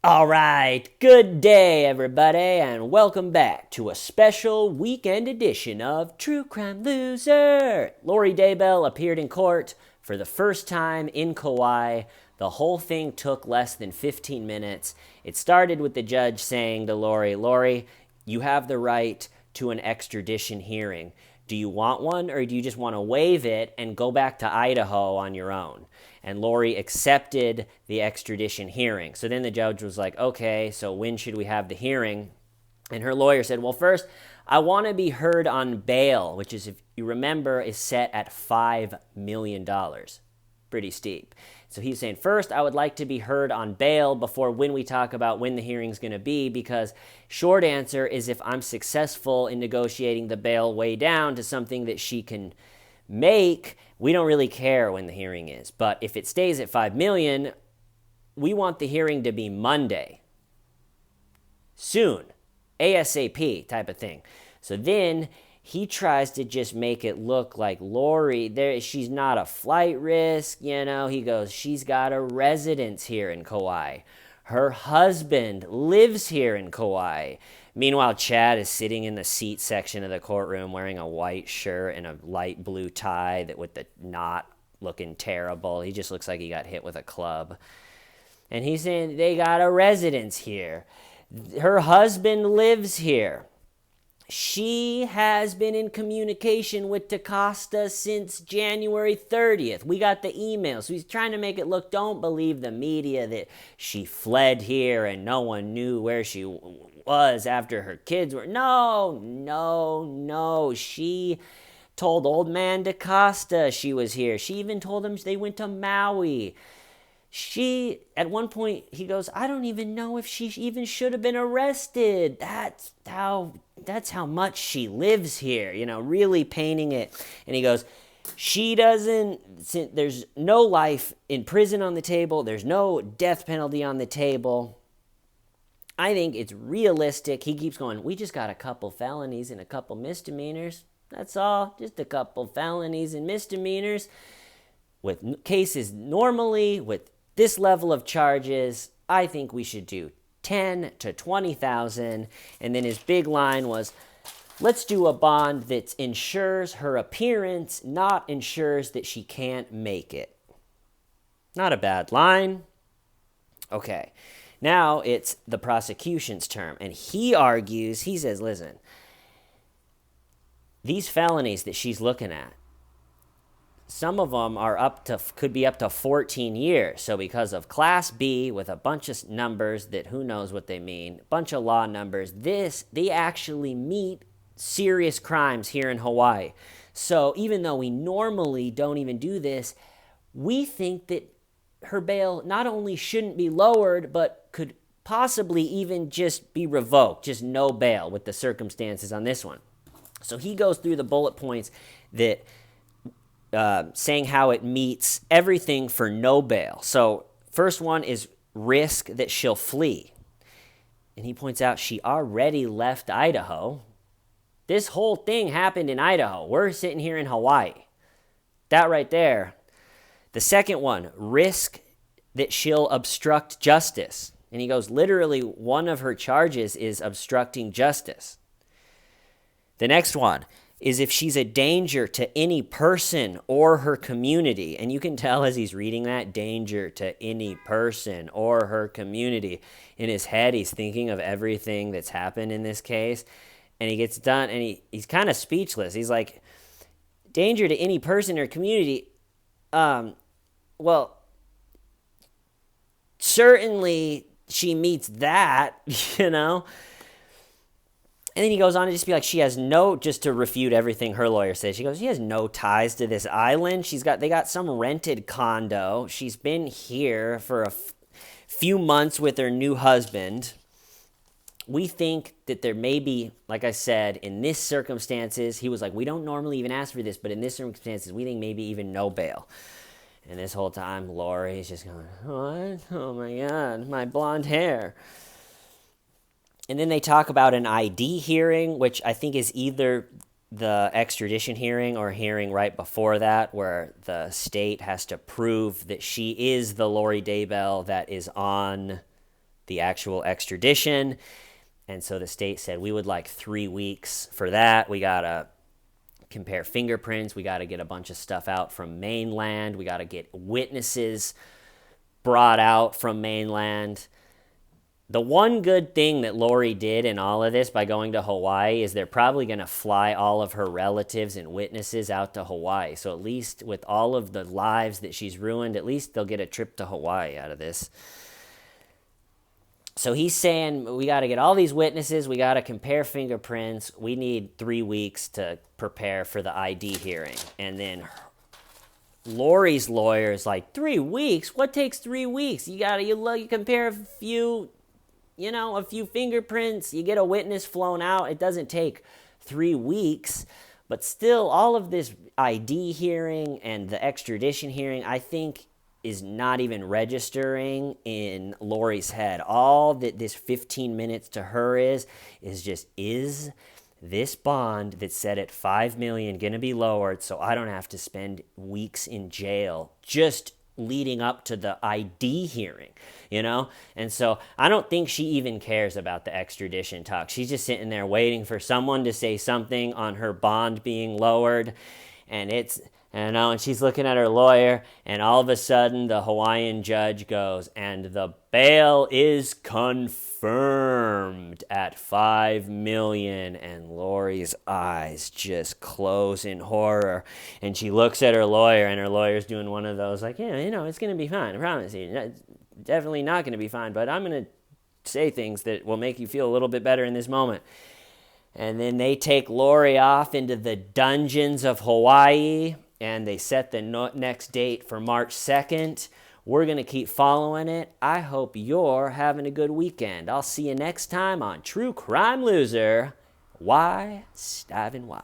All right, good day, everybody, and welcome back to a special weekend edition of True Crime Loser. Lori Daybell appeared in court for the first time in Kauai. The whole thing took less than 15 minutes. It started with the judge saying to Lori, you have the right to an extradition hearing. Do you want one, or do you just want to waive it and go back to Idaho on your own? And Lori accepted the extradition hearing. So then the judge was like, okay, so when should we have the hearing? And her lawyer said, well, first, I want to be heard on bail, which is, if you remember, is set at $5 million. Pretty steep. So he's saying, first, I would like to be heard on bail before when we talk about when the hearing's going to be, because short answer is if I'm successful in negotiating the bail way down to something that she can make, we don't really care when the hearing is. But if it stays at $5 million, we want the hearing to be Monday. Soon. ASAP type of thing. So then he tries to just make it look like Lori, she's not a flight risk, He goes, she's got a residence here in Kauai. Her husband lives here in Kauai. Meanwhile, Chad is sitting in the seat section of the courtroom wearing a white shirt and a light blue tie with the knot looking terrible. He just looks like he got hit with a club. And he's saying they got a residence here. Her husband lives here. She has been in communication with DaCosta since January 30th. We got the email. So he's trying to make it look, don't believe the media that she fled here and no one knew where she was after her kids were. No. She told old man DaCosta she was here. She even told him they went to Maui. At one point, he goes, I don't even know if she even should have been arrested. That's how much she lives here, really painting it. And he goes, there's no life in prison on the table. There's no death penalty on the table. I think it's realistic. He keeps going, we just got a couple felonies and a couple misdemeanors. That's all, just a couple felonies and misdemeanors. With cases normally, with this level of charges, I think we should do 10 to 20,000. And then his big line was, let's do a bond that ensures her appearance, not ensures that she can't make it. Not a bad line. Okay, now it's the prosecution's term. And he says, listen, these felonies that she's looking at, some of them could be up to 14 years. So because of Class B with a bunch of numbers that who knows what they mean, a bunch of law numbers, they actually meet serious crimes here in Hawaii. So even though we normally don't even do this, we think that her bail not only shouldn't be lowered, but could possibly even just be revoked, just no bail with the circumstances on this one. So he goes through the bullet points that saying how it meets everything for no bail. So first one is risk that she'll flee. And he points out she already left Idaho. This whole thing happened in Idaho. We're sitting here in Hawaii. That right there. The second one, risk that she'll obstruct justice. And he goes, literally, one of her charges is obstructing justice. The next one is if she's a danger to any person or her community. And you can tell as he's reading that, danger to any person or her community. In his head, he's thinking of everything that's happened in this case. And he gets done, and he's kind of speechless. He's like, danger to any person or community? Well, certainly she meets that, And then he goes on to just be like, just to refute everything her lawyer says, she goes, she has no ties to this island. They got some rented condo. She's been here for a few months with her new husband. We think that there may be, like I said, in this circumstances, he was like, we don't normally even ask for this, but in this circumstances, we think maybe even no bail. And this whole time, Lori's just going, what? Oh my God, my blonde hair. And then they talk about an ID hearing, which I think is either the extradition hearing or hearing right before that, where the state has to prove that she is the Lori Daybell that is on the actual extradition. And so the state said, we would like 3 weeks for that. We got to compare fingerprints. We got to get a bunch of stuff out from mainland. We got to get witnesses brought out from mainland. The one good thing that Lori did in all of this by going to Hawaii is they're probably going to fly all of her relatives and witnesses out to Hawaii. So at least with all of the lives that she's ruined, at least they'll get a trip to Hawaii out of this. So he's saying we got to get all these witnesses. We got to compare fingerprints. We need 3 weeks to prepare for the ID hearing. And then Lori's lawyer is like, 3 weeks? What takes 3 weeks? You compare a few fingerprints, you get a witness flown out. It doesn't take 3 weeks. But still, all of this ID hearing and the extradition hearing, I think, is not even registering in Lori's head. All that this 15 minutes to her is this bond that's set at $5 million going to be lowered so I don't have to spend weeks in jail just leading up to the ID hearing, And so I don't think she even cares about the extradition talk. She's just sitting there waiting for someone to say something on her bond being lowered. And she's looking at her lawyer, and all of a sudden the Hawaiian judge goes, and the bail is confirmed at $5 million. And Lori's eyes just close in horror. And she looks at her lawyer, and her lawyer's doing one of those, like, it's going to be fine. I promise you. It's definitely not going to be fine, but I'm going to say things that will make you feel a little bit better in this moment. And then they take Lori off into the dungeons of Hawaii, and they set the next date for March 2nd. We're going to keep following it. I hope you're having a good weekend. I'll see you next time on True Crime Loser. Why, Stiv and Why.